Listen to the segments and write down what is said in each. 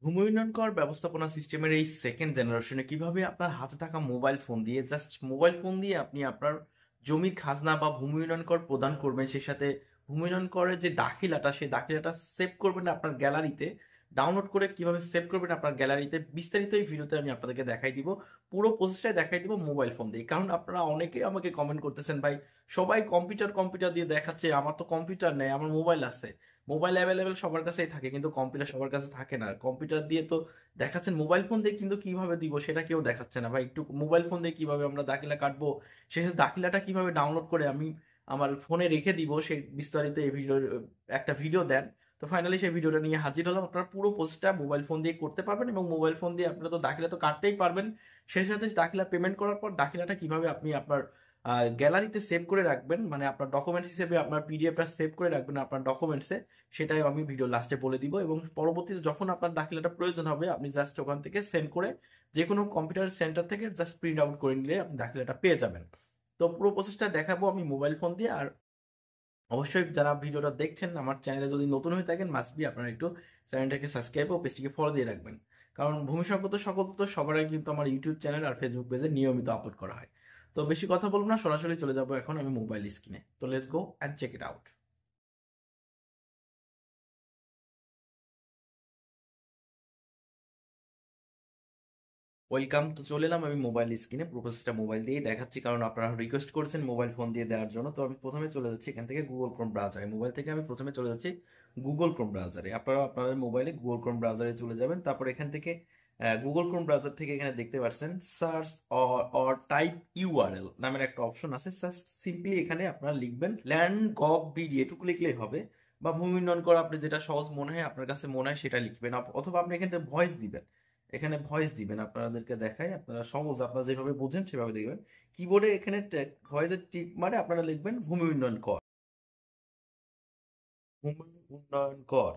ভূমি উন্নয়নকর ব্যবস্থাপনা সিস্টেমের এই সেকেন্ড জেনারেশনে কিভাবে আপনার হাতে থাকা মোবাইল ফোন দিয়ে জাস্ট মোবাইল ফোন দিয়ে আপনি আপনার জমির খাজনা বা ভূমি উন্নয়ন কর প্রদান করবেন, সেই সাথে ভূমি উন্নয়ন করের যে দাখিলাটা সেই দাখিলাটা সেভ করবেন আপনার গ্যালারিতে, ডাউনলোড করে কিভাবে সেভ করবেন আপনার গ্যালারিতে, বিস্তারিত এই ভিডিওতে আমি আপনাদেরকে দেখাই দিব। পুরো প্রসেসটাই দেখাই দিব মোবাইল ফোন দিয়ে। কারণ আপনারা অনেকে আমাকে কমেন্ট করতেছেন, ভাই সবাই কম্পিউটার কম্পিউটার দিয়ে দেখাচ্ছে, আমার তো কম্পিউটার নেই, আমার মোবাইল আছে। মোবাইল অ্যাভেলেবেল সবার কাছেই থাকে কিন্তু কম্পিউটার সবার কাছে থাকে না। কম্পিউটার দিয়ে তো দেখাচ্ছেন, মোবাইল ফোন দিয়ে কিন্তু কিভাবে দিব সেটা কেউ দেখাচ্ছে না। ভাই একটু মোবাইল ফোন দিয়ে কিভাবে আমরা দাখিলা কাটবো, শেষে দাখিলাটা কিভাবে ডাউনলোড করে আমি আমার ফোনে রেখে দিব, সেই বিস্তারিত এই ভিডিওর একটা ভিডিও দেন। তো ফাইনালি সেই ভিডিওটা নিয়ে হাজির হলাম। আপনারা পুরো পোস্টটা মোবাইল ফোন দিয়ে করতে পারবেন এবং মোবাইল ফোন দিয়ে আপনারা তো দাখিলা তো কাটতেই পারবেন। সেই সাথে দাখিলা পেমেন্ট করার পর দাখিলাটা কিভাবে আপনি আপনার গ্যালারিতে সেভ করে রাখবেন, মানে আপনার ডকুমেন্টস হিসেবে আপনার পিডিএফটা সেভ করে রাখবেন আপনার ডকুমেন্টসে, সেটাই আমি ভিডিও লাস্টে বলে দিব। এবং পরবর্তীতে যখন আপনার দাখিলাটা প্রয়োজন হবে আপনি জাস্ট ওখান থেকে সেন্ড করে যে কোনো কম্পিউটার সেন্টার থেকে জাস্ট প্রিন্ট আউট করে নিলে আপনি দাখিলাটা পেয়ে যাবেন। তো পুরো প্রসেসটা দেখাবো আমি মোবাইল ফোন দিয়ে। আর অবশ্যই যারা ভিডিওটা দেখছেন আমার চ্যানেলে যদি নতুন হয়ে থাকেন মাস্ট বি আপনারা একটু চ্যানেলটাকে সাবস্ক্রাইব ও পেজটিকে ফলো দিয়ে রাখবেন। কারণ ভূমি সংক্রান্ত সকল তো সবার আগে কিন্তু আমার ইউটিউব চ্যানেল আর ফেসবুক পেজে নিয়মিত আপলোড করা হয়। তো বেশি কথা বলবো না, সরাসরি চলে যাবো এখন আমি মোবাইল স্ক্রিনে। তো let's go and check it out. Welcome. তো চলে এলাম আমি মোবাইল স্ক্রিনে, প্রসেসটা মোবাইল দিয়েই দেখাচ্ছি কারণ আপনারা রিকোয়েস্ট করেছেন মোবাইল ফোন দিয়ে দেওয়ার জন্য। তো আমি প্রথমে চলে যাচ্ছি এখান থেকে গুগল ক্রোম ব্রাউজারে, মোবাইল থেকে আমি প্রথমে চলে যাচ্ছি গুগল ক্রোম ব্রাউজারে। আপনারা আপনাদের মোবাইলে গুগল ক্রোম ব্রাউজারে চলে যাবেন। তারপর এখান থেকে গুগল ক্রোম ব্রাউজার থেকে এখানে দেখতে পাচ্ছেন সার্চ অর টাইপ ইউআরএল নামের একটা অপশন আছে। জাস্ট সিম্পলি এখানে আপনারা লিখবেন ল্যান্ড গভ বিডি, এটুকু লিখলেই হবে। বা ভূমি উন্নয়ন করা আপনি যেটা সহজ মনে হয় আপনার কাছে মনে হয় সেটা লিখবেন, অথবা আপনি এখান থেকে ভয়েস দিবেন। এখানে ভয়েস দিবেন, আপনাদেরকে দেখাই, আপনারা সহজ আপনারা যেভাবে বোঝেন সেভাবে দেখবেন। কিবোর্ডে এখানে ভয়েসের টিক মারে আপনারা লিখবেন ভূমি উন্নয়ন কর, ভূমি উন্নয়ন কর।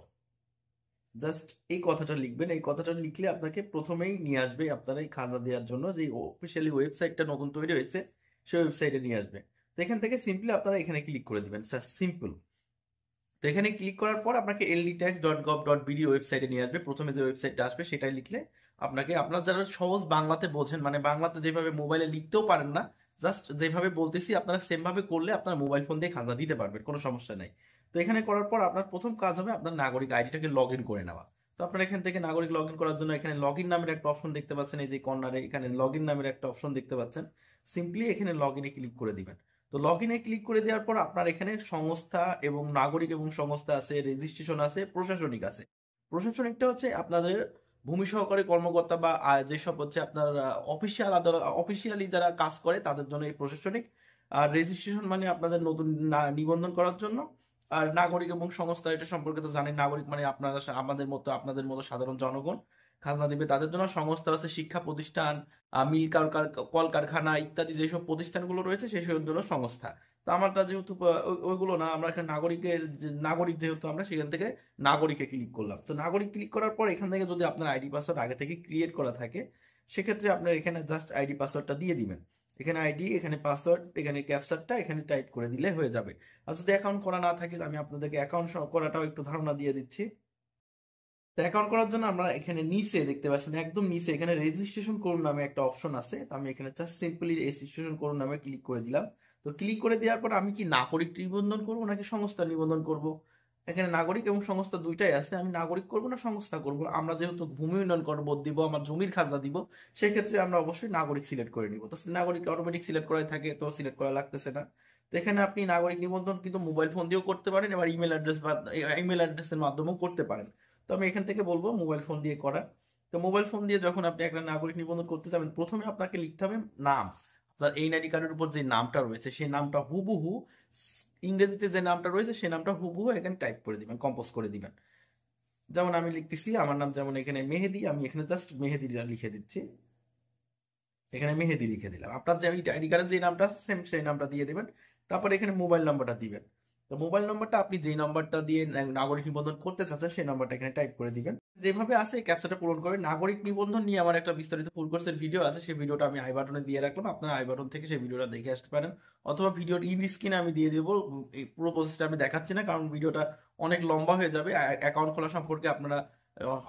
জাস্ট এই কথাটা লিখবেন। এই কথাটা লিখলে আপনাকে প্রথমেই নিয়ে আসবে আপনারা এই খাজনা দেওয়ার জন্য যে অফিসিয়ালি ওয়েবসাইটটা নতুন তৈরি হয়েছে সেই ওয়েবসাইটে নিয়ে আসবে। তো এখান থেকে সিম্পলি আপনারা এখানে ক্লিক করে দিবেন, সিম্পল। তো এখানে ক্লিক করার পর আপনাকে ldtax.gov.bd ওয়েবসাইটে নিয়ে আসবে। প্রথমে যে ওয়েবসাইটটা আসবে সেটাই লিখলে আপনাকে, আপনার যারা সহজ বাংলাতে বোঝেন, মানে বাংলাতে যেভাবে মোবাইলে লিখতেও পারেন না, জাস্ট যেভাবে বলতেছি আপনারা সেম ভাবে করলে আপনার মোবাইল ফোন দিয়ে খাজনা দিতে পারবেন, কোনো সমস্যা নাই। তো এখানে করার পর আপনার প্রথম কাজ হবে আপনার নাগরিক আইডিটাকে লগ ইন করে নেওয়া। তো আপনার এখান থেকে নাগরিক লগ ইন করার জন্য এখানে লগ ইন নামের একটা অপশন দেখতে পাচ্ছেন, এই যে কর্নারে এখানে লগ ইন নামের একটা অপশন দেখতে পাচ্ছেন। সিম্পলি এখানে লগ ইনে ক্লিক করে দিবেন। তো লগ ইনে ক্লিক করে দেওয়ার পর আপনার এখানে সংস্থা এবং নাগরিক এবং সংস্থা আছে, রেজিস্ট্রেশন আছে, প্রশাসনিক আছে। প্রশাসনিকটা হচ্ছে আপনাদের ভূমি সহকারী কর্মকর্তা বা যেসব হচ্ছে আপনার অফিসিয়াল আদালত, অফিসিয়ালি যারা কাজ করে তাদের জন্য এই প্রশাসনিক। আর রেজিস্ট্রেশন মানে আপনাদের নতুন নিবন্ধন করার জন্য। আর নাগরিক এবং সংস্থা, এটা সম্পর্কে তো জানেন, নাগরিক মানে আপনারা আমাদের মতো আপনাদের মতো সাধারণ জনগণ খাজনা দিবে তাদের জন্য। সংস্থা আছে শিক্ষা প্রতিষ্ঠান, মিল কলকারখানা ইত্যাদি যেসব প্রতিষ্ঠানগুলো রয়েছে সেসবের জন্য সংস্থা। তো আমারটা যেহেতু ওইগুলো না, আমরা এখানে নাগরিকের নাগরিক যেহেতু আমরা সেখান থেকে নাগরিকে ক্লিক করলাম। তো নাগরিক ক্লিক করার পর এখান থেকে যদি আপনার আইডি পাসওয়ার্ড আগে থেকে ক্রিয়েট করা থাকে সেক্ষেত্রে আপনার এখানে জাস্ট আইডি পাসওয়ার্ডটা দিয়ে দিবেন। এখানে আইডি, এখানে পাসওয়ার্ড, এখানে ক্যাপচারটা এখানে টাইপ করে দিলে হয়ে যাবে। আর যদি অ্যাকাউন্ট করা না থাকে আমি আপনাদেরকে অ্যাকাউন্ট করাটাও একটু ধারণা দিয়ে দিচ্ছি। তো অ্যাকাউন্ট করার জন্য আমরা এখানে নিচে দেখতে পাচ্ছেন, একদম নিচে এখানে রেজিস্ট্রেশন করুন নামে একটা অপশন আছে। তো আমি এখানে জাস্ট সিম্পলি রেজিস্ট্রেশন করুন নামে ক্লিক করে দিলাম। তো ক্লিক করে দেওয়ার পর আমি কি নাগরিক নিবন্ধন করব নাকি সংস্থা নিবন্ধন করব? এখানে নাগরিক এবং সংস্থা দুইটাই আছে, আমি নাগরিক করব না সংস্থা করব। আমরা যেহেতু ভূমি উন্নয়ন করব দিব, আমার জমির খাজনা দিব, সেক্ষেত্রে আমরা অবশ্যই নাগরিক সিলেক্ট করে নিব। তো নাগরিক অটোমেটিক সিলেক্ট করাই থাকে, তো সিলেক্ট করা লাগতেছে না। তো এখানে আপনি নাগরিক নিবন্ধন কিন্তু মোবাইল ফোন দিয়েও করতে পারেন, এবার ইমেল অ্যাড্রেস বা ইমেল অ্যাড্রেসের মাধ্যমেও করতে পারেন। তো আমি এখান থেকে বলবো মোবাইল ফোন দিয়ে করা। তো মোবাইল ফোন দিয়ে যখন আপনি একটা নাগরিক নিবন্ধন করতে যাবেন প্রথমে আপনাকে লিখতে হবে নাম। আপনার এই আইডি কার্ডের উপর যে নামটা রয়েছে সেই নামটা হুবহু, ইংরেজিতে যে নামটা রয়েছে সেই নামটা হুবহু এখানে টাইপ করে দিবেন, কম্পোজ করে দিবেন। যেমন আমি লিখতেছি আমার নাম, যেমন এখানে মেহেদি, আমি এখানে জাস্ট মেহেদি লিখে দিচ্ছি। এখানে মেহেদি লিখে দিলাম। আপনার যে আইডি কার্ডের যে নামটা আছে সেম সেই নামটা দিয়ে দিবেন। তারপর এখানে মোবাইল নাম্বারটা দিবেন। তো মোবাইল নাম্বারটা আপনি যেই নাম্বারটা দিয়ে নাগরিক নিবন্ধন করতে চাচ্ছেন সেই নাম্বারটা এখানে টাইপ করে দিবেন। যেভাবে আছে এই ক্যাপচাটা পূরণ করে। নাগরিক নিবন্ধন নিয়ে আমার একটা বিস্তারিত ফুল কোর্সের ভিডিও আছে, সেই ভিডিওটা আমি আই বাটনে দিয়ে রাখলাম, আপনারা আই বাটন থেকে সেই ভিডিওটা দেখে আসতে পারেন, অথবা ভিডিওর ইন স্ক্রিনে আমি দিয়ে দেবো। এই পুরো প্রসেসটা আমি দেখাচ্ছি না কারণ ভিডিওটা অনেক লম্বা হয়ে যাবে। অ্যাকাউন্ট খোলা সম্পর্কে আপনারা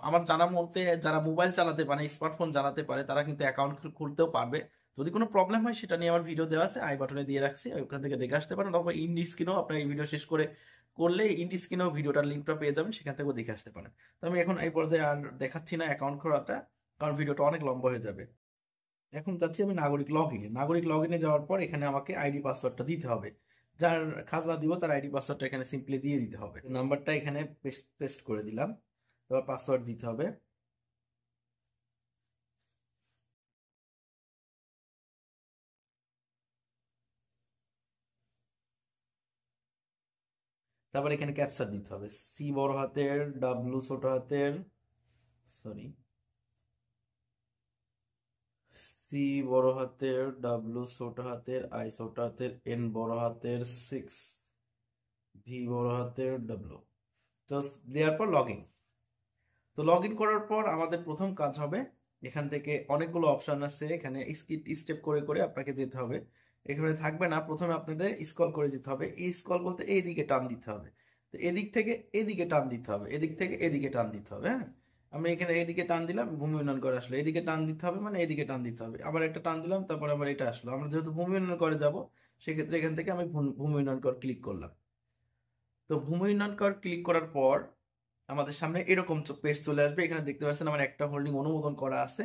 আমার জানার মধ্যে যারা মোবাইল চালাতে পারে, স্মার্টফোন চালাতে পারে, তারা কিন্তু অ্যাকাউন্ট খুলতেও পারবে। যদি কোনো প্রবলেম হয় সেটা নিয়ে আমার ভিডিও দেওয়া আছে, আই বাটনে দিয়ে রাখছি, ওখান থেকে দেখে আসতে পারেন। অথবা ইন্ডি স্ক্রিনেও আপনার এই ভিডিও শেষ করে করলে ইন্ডি স্ক্রিনেও ভিডিওটার লিঙ্কটা পেয়ে যাবেন, সেখান থেকেও দেখে আসতে পারেন। তো আমি এখন এই পর্যায়ে আর দেখাচ্ছি না অ্যাকাউন্ট খোলাটা, কারণ ভিডিওটা অনেক লম্বা হয়ে যাবে। এখন যাচ্ছি আমি নাগরিক লগ ইনে। নাগরিক লগ ইনে যাওয়ার পর এখানে আমাকে আইডি পাসওয়ার্ডটা দিতে হবে। যার খাজনা দিব তার আইডি পাসওয়ার্ডটা এখানে সিম্পলি দিয়ে দিতে হবে। নাম্বারটা এখানে পেস্ট করে দিলাম, তারপর পাসওয়ার্ড দিতে হবে। তারপর এখানে ক্যাপচা দিতে হবে, সি বড় হাতের, ডাব্লু ছোট হাতের, সরি, সি বড় হাতের, ডাব্লু ছোট হাতের, আই ছোট হাতের, এন বড় হাতের 6, ভি বড় হাতের, ডাব্লু। তো দেওয়ার পর লগ ইন। তো লগ ইন করার পর আমাদের প্রথম কাজ হবে, এখান থেকে অনেকগুলো অপশন আছে, এখানে স্টেপ করে করে আপনাকে যেতে হবে। এখানে থাকবে না, প্রথমে আপনাদের স্ক্রল করে দিতে হবে। এই স্ক্রল বলতে এইদিকে টান দিতে হবে। তো এদিক থেকে এদিকে টান দিতে হবে, এদিক থেকে এদিকে টান দিতে হবে। হ্যাঁ, আমি এখানে এদিকে টান দিলাম, ভূমি উন্নয়ন করে আসলো। এদিকে টান দিতে হবে মানে এদিকে টান দিতে হবে, আবার একটা টান দিলাম, তারপর আবার এটা আসলো। আমরা যেহেতু ভূমি উন্নয়ন করে যাব, সেক্ষেত্রে এখান থেকে আমি ভূমি উন্নয়ন কর ক্লিক করলাম। তো ভূমি উন্নয়ন কর ক্লিক করার পর আমাদের সামনে এরকম পেজ চলে আসবে। এখানে দেখতে পাচ্ছেন আমার একটা হোল্ডিং অনুমোদন করা আছে।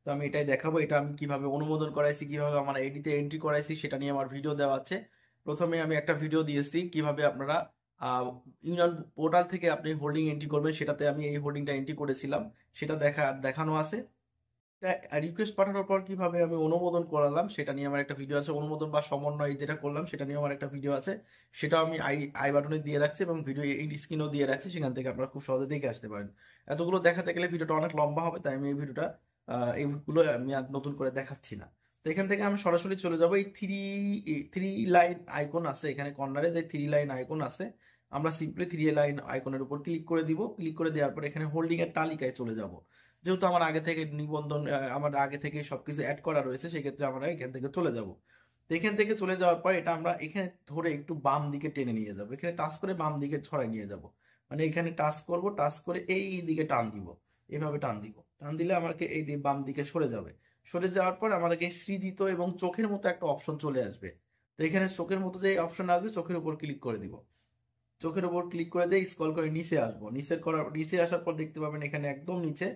তো আমি এটাই দেখাবো, এটা আমি কিভাবে অনুমোদন করাইছি, কিভাবে আমার আইডিতে এন্ট্রি করাইছি, সেটা নিয়ে আমার ভিডিও দেওয়া আছে। প্রথমে আমি একটা ভিডিও দিয়েছি কিভাবে আপনারা ইউনিয়ন পোর্টাল থেকে আপনি হোল্ডিং এন্ট্রি করবেন, সেটাতে আমি এই হোল্ডিংটা এন্ট্রি করেছিলাম, সেটা দেখানো আছে। রিকোয়েস্ট পাঠানোর পর কিভাবে আমি অনুমোদন করালাম সেটা নিয়ে আমার একটা ভিডিও আছে। অনুমোদন বা সমন্বয় যেটা করলাম সেটা নিয়ে আমার একটা ভিডিও আছে, সেটাও আমি আই বাটনে দিয়ে রাখছি এবং ভিডিও এই স্ক্রিনেও দিয়ে রাখছি, সেখান থেকে আপনারা খুব সহজে দেখে আসতে পারেন। এতগুলো দেখাতে গেলে ভিডিওটা অনেক লম্বা হবে, তাই আমি এই ভিডিওটা এইগুলো আমি আর নতুন করে দেখাচ্ছি না। তো এখান থেকে আমি সরাসরি চলে যাবো এই থ্রি লাইন আইকন আছে এখানে কর্নারে, যে থ্রি লাইন আইকন আছে, আমরা সিম্পলি থ্রি লাইন আইকনের উপর ক্লিক করে দিব। ক্লিক করে দেওয়ার পর এখানে হোল্ডিং এর তালিকায় চলে যাব। যেহেতু আমার আগে থেকে নিবন্ধন, আমার আগে থেকে সবকিছু অ্যাড করা রয়েছে, সেক্ষেত্রে আমরা এখান থেকে চলে যাব। তো এখান থেকে চলে যাওয়ার পর এটা আমরা এখানে ধরে একটু বাম দিকে টেনে নিয়ে যাব, এখানে টাচ করে বাম দিকে ছড়াই নিয়ে যাব। মানে এখানে টাচ করব, টাচ করে এই দিকে টান দিব, এভাবে টান দিব। টান দিলে আমাকে এই বাম দিকে সরে যাবে। সরে যাওয়ার পর আমাদেরকে সৃজিত এবং চোখের মতো একটা অপশন চলে আসবে। তো এখানে চোখের মতো যে অপশন আসবে, চোখের উপর ক্লিক করে দিব। চোখের উপর ক্লিক করে দিয়ে স্ক্রল করে নিচে আসবো। নিচে আসার পর দেখতে পাবেন এখানে একদম নিচে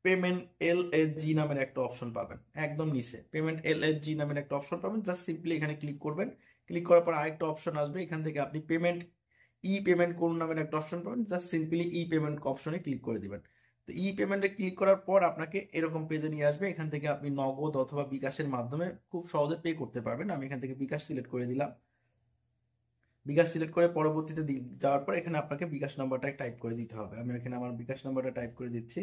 পেমেন্ট এলএসজি নামের একটা অপশন পাবেন। একদম নিচে পেমেন্ট এলএসজি নামের একটা অপশন পাবেন, জাস্ট সিম্পলি এখানে ক্লিক করবেন। ক্লিক করার পর আরেকটা অপশন আসবে, এখান থেকে আপনি পেমেন্ট করুন নামের একটা অপশন পাবেন, জাস্ট সিম্পলি পেমেন্ট অপশনে ক্লিক করে দিবেন। তো পেমেন্টে ক্লিক করার পর আপনাকে এরকম পেজে নিয়ে আসবে। এখান থেকে আপনি নগদ অথবা বিকাশের মাধ্যমে খুব সহজে পে করতে পারবেন। আমি এখান থেকে বিকাশ সিলেক্ট করে দিলাম। বিকাশ সিলেক্ট করে পরবর্তীতে যাওয়ার পর এখানে আপনাকে বিকাশ নাম্বারটা টাইপ করে দিতে হবে। আমি এখানে আমার বিকাশ নাম্বারটা টাইপ করে দিচ্ছি।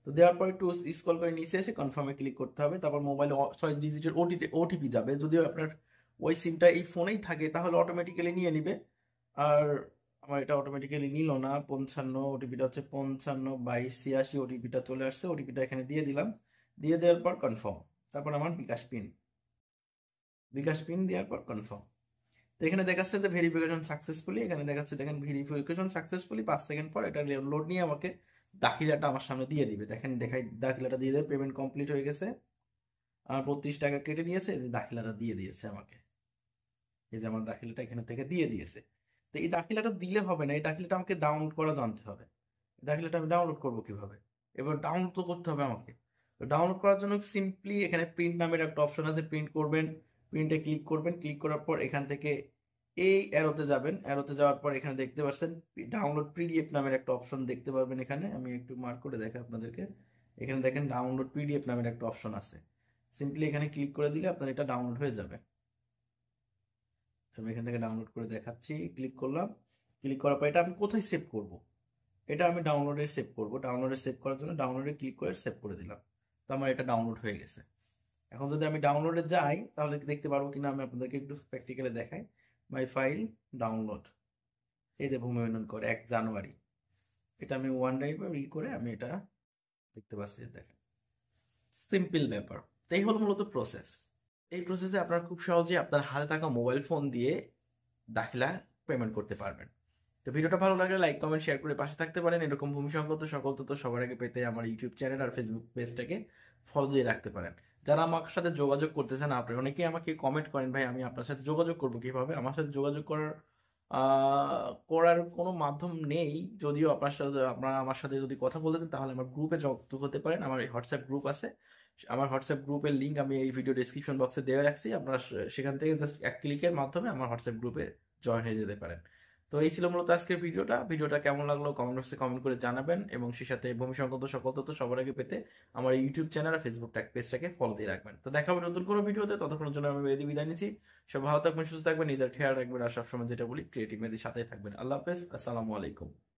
তো দেওয়ার পর একটু স্ক্রল করে নিচে এসে কনফার্মে ক্লিক করতে হবে। তারপর মোবাইলে 6 ডিজিটের ওটিপি যাবে। যদিও আপনার ওই সিমটা এই ফোনেই থাকে তাহলে অটোমেটিক্যালি নিয়ে নিবে। আর আমার এটা অটোমেটিক্যালি নিল না। 55 ওটিপিটা হচ্ছে 55 22 86 ওটিপিটা চলে আসছে। ওটিপিটা এখানে দিয়ে দিলাম। দিয়ে দেওয়ার পর কনফার্ম। তারপর আমার বিকাশ পিন দেওয়ার পর কনফার্ম। তো এখানে দেখাচ্ছে যে ভেরিফিকেশন সাকসেসফুলি, এখানে দেখাচ্ছে দেখেন ভেরিফিকেশন সাকসেসফুলি। 5 সেকেন্ড পর এটা লোড নিয়ে আমাকে দাখিলাটা আমার সামনে দিয়ে দিবে। দেখেন দাখিলাটা দিয়ে দেবে, পেমেন্ট কমপ্লিট হয়ে গেছে। আমার 32 টাকা কেটে নিয়েছে, এই যে দাখিলাটা দিয়ে দিয়েছে আমাকে। এই যে আমার দাখিলাটা এখানে থেকে দিয়ে দিয়েছে। তো এই দাখিলাটা দিলে হবে না, এই দাখিলাটা আমাকে ডাউনলোড করা জানতে হবে। এই দাখিলাটা আমি ডাউনলোড করবো কিভাবে? এবার ডাউনলোড তো করতে হবে আমাকে। ডাউনলোড করার জন্য সিম্পলি এখানে প্রিন্ট নামের একটা অপশন আছে, প্রিন্ট করবেন। প্রিন্টে ক্লিক করবেন। ক্লিক করার পর এখান থেকে এই অ্যারোতে যাবেন। অ্যারোতে যাওয়ার পর এখানে দেখতে পাচ্ছেন ডাউনলোড পিডিএফ নামের একটা অপশন দেখতে পারবেন। এখানে আমি একটু মার্ক করে দেখাই আপনাদেরকে। এখানে দেখেন ডাউনলোড পিডিএফ নামের একটা অপশন আছে। সিম্পলি এখানে ক্লিক করে দিলে আপনার এটা ডাউনলোড হয়ে যাবে। আমি এখান থেকে ডাউনলোড করে দেখাচ্ছি। ক্লিক করলাম। ক্লিক করার পর এটা আমি কোথায় সেভ করব? এটা আমি ডাউনলোডে সেভ করব। ডাউনলোডে সেভ করার জন্য ডাউনলোডে ক্লিক করে সেভ করে দিলাম। তো আমার এটা ডাউনলোড হয়ে গেছে। এখন যদি আমি ডাউনলোডে যাই তাহলে দেখতে পারবো কিনা আমি আপনাদেরকে একটু প্র্যাকটিক্যালি দেখাই। মাই ফাইল, ডাউনলোড, এই যে ভূমি উন্নয়ন করে 1 জানুয়ারি, এটা আমি ওয়ান ড্রাইভে করে আমি এটা দেখতে পাচ্ছি। দেখেন সিম্পল ব্যাপার। তো এই হলো মূলত প্রসেস। এই প্রসেসে আপনারা খুব সহজেই আপনার হাতে থাকা মোবাইল ফোন দিয়ে দাখিলা পেমেন্ট করতে পারবেন। তো ভিডিওটা ভালো লাগলে লাইক কমেন্ট শেয়ার করে পাশে থাকতে পারেন। এরকম ভূমি সংক্রান্ত সকল তথ্য সবার আগে পেতে আমার ইউটিউব চ্যানেল আর ফেসবুক পেজটাকে ফলো দিয়ে রাখতে পারেন। যারা আমার সাথে যোগাযোগ করতে চান, আপনি অনেকেই আমাকে কমেন্ট করেন, ভাই আমি আপনার সাথে যোগাযোগ করবো কিভাবে? আমার সাথে যোগাযোগ করার কোনো মাধ্যম নেই। যদিও আপনারা আমার সাথে যদি কথা বলতে চান তাহলে আমার গ্রুপে যুক্ত হতে পারেন। আমার হোয়াটসঅ্যাপ গ্রুপ আছে, আমার হোয়াটসঅ্যাপ গ্রুপের লিঙ্ক আমি এই ভিডিও ডেসক্রিপশন বক্সে দেওয়া রাখছি। আপনারা সেখান থেকে জাস্ট এক ক্লিকের মাধ্যমে আমার হোয়াটসঅ্যাপ গ্রুপে জয়েন হয়ে যেতে পারেন। তো এই ছিল মূলত আজকের ভিডিওটা কেমন লাগলো কমেন্ট বক্সে কমেন্ট করে জানাবেন, এবং সেই সাথে ভূমি সংক্রান্ত সকল তথ্য সবার আগে পেতে আমার ইউটিউব চ্যানেল আর ফেসবুক পেজটাকে ফলো দিয়ে রাখবেন। তো দেখা হবে নতুন কোনো ভিডিওতে, ততক্ষণের জন্য আমি মেহেদী বিদায় নিচ্ছি। সব ভালো থাকবেন, সুস্থ থাকবেন, নিজের খেয়াল রাখবেন, আর সবসময় যেটা বলি ক্রিয়েটিভ মেহেদীর সাথেই থাকবেন। আল্লাহ হাফেজ, আসসালামু আলাইকুম।